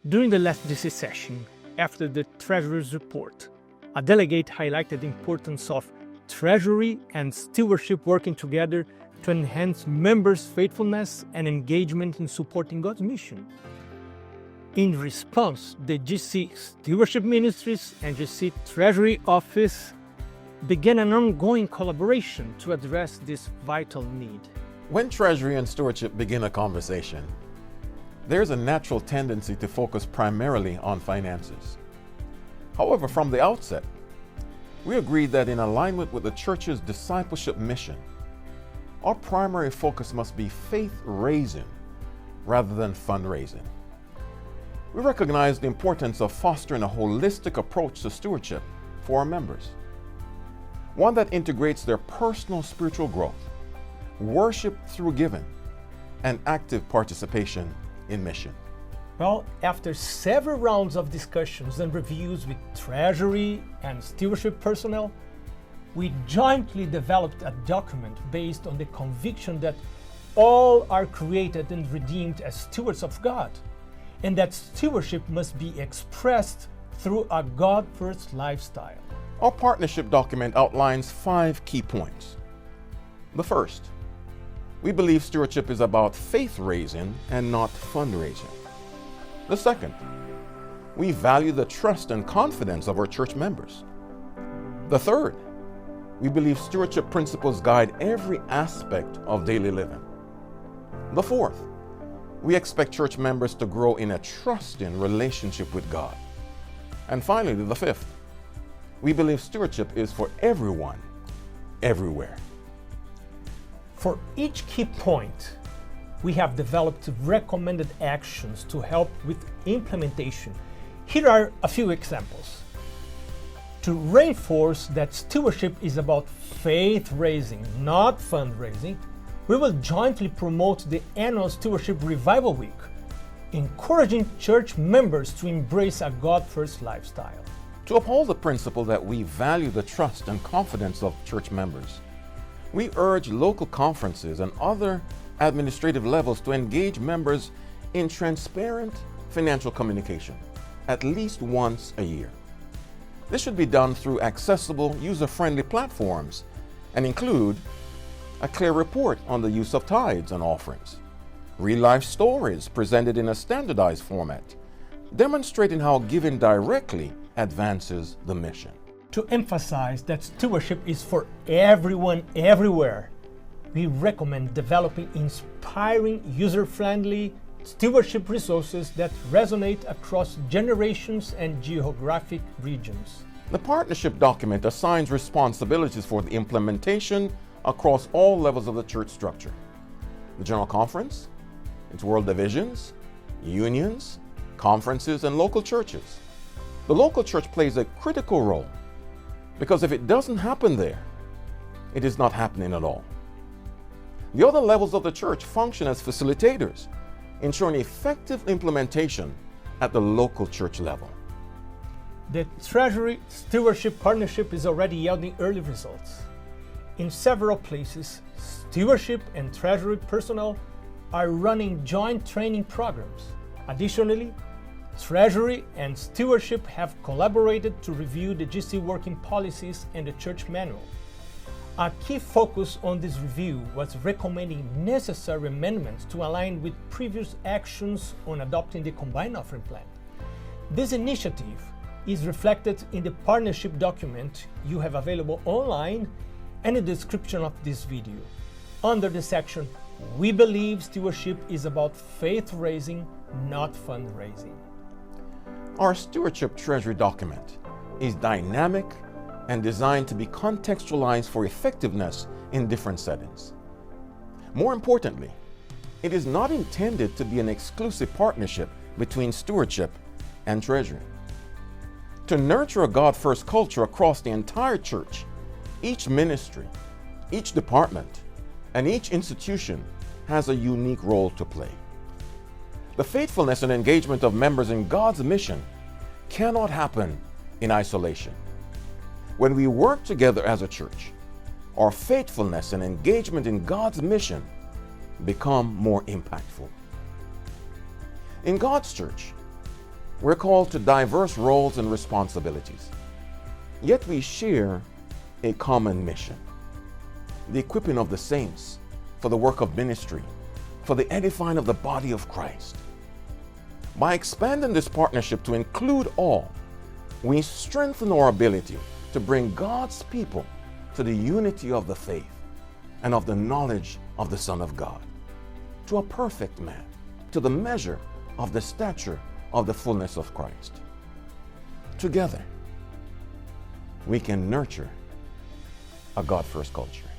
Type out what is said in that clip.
During the last DC session, after the Treasury's report, a delegate highlighted the importance of Treasury and Stewardship working together to enhance members' faithfulness and engagement in supporting God's mission. In response, the GC Stewardship Ministries and GC Treasury Office began an ongoing collaboration to address this vital need. When Treasury and Stewardship begin a conversation, there's a natural tendency to focus primarily on finances. However, from the outset, we agreed that in alignment with the church's discipleship mission, our primary focus must be faith-raising rather than fundraising. We recognize the importance of fostering a holistic approach to stewardship for our members, one that integrates their personal spiritual growth, worship through giving, and active participation in mission. Well, after several rounds of discussions and reviews with Treasury and Stewardship personnel, we jointly developed a document based on the conviction that all are created and redeemed as stewards of God, and that stewardship must be expressed through a God-first lifestyle. Our partnership document outlines 5 key points. The first, we believe stewardship is about faith-raising and not fundraising. The second, we value the trust and confidence of our church members. The third, we believe stewardship principles guide every aspect of daily living. The fourth, we expect church members to grow in a trusting relationship with God. And finally, the fifth, we believe stewardship is for everyone, everywhere. For each key point, we have developed recommended actions to help with implementation. Here are a few examples. To reinforce that stewardship is about faith-raising, not fundraising, we will jointly promote the annual Stewardship Revival Week, encouraging church members to embrace a God-first lifestyle. To uphold the principle that we value the trust and confidence of church members, we urge local conferences and other administrative levels to engage members in transparent financial communication at least once a year. This should be done through accessible, user-friendly platforms and include a clear report on the use of tithes and offerings, real-life stories presented in a standardized format, demonstrating how giving directly advances the mission. To emphasize that stewardship is for everyone, everywhere, we recommend developing inspiring, user-friendly stewardship resources that resonate across generations and geographic regions. The partnership document assigns responsibilities for the implementation across all levels of the church structure: the General Conference, its world divisions, unions, conferences, and local churches. The local church plays a critical role because if it doesn't happen there, it is not happening at all. The other levels of the church function as facilitators, ensuring effective implementation at the local church level. The Treasury Stewardship Partnership is already yielding early results. In several places, Stewardship and Treasury personnel are running joint training programs. Additionally, Treasury and Stewardship have collaborated to review the GC working policies and the church manual. A key focus on this review was recommending necessary amendments to align with previous actions on adopting the combined offering plan. This initiative is reflected in the partnership document you have available online and in the description of this video. Under the section, "We believe stewardship is about faith-raising, not fundraising." Our Stewardship Treasury document is dynamic and designed to be contextualized for effectiveness in different settings. More importantly, it is not intended to be an exclusive partnership between Stewardship and Treasury. To nurture a God-first culture across the entire church, each ministry, each department, and each institution has a unique role to play. The faithfulness and engagement of members in God's mission cannot happen in isolation. When we work together as a church, our faithfulness and engagement in God's mission become more impactful. In God's church, We're called to diverse roles and responsibilities, yet we share a common mission: the equipping of the saints for the work of ministry, for the edifying of the body of Christ. By expanding this partnership to include all, we strengthen our ability to bring God's people to the unity of the faith and of the knowledge of the Son of God, to a perfect man, to the measure of the stature of the fullness of Christ. Together, we can nurture a God-first culture.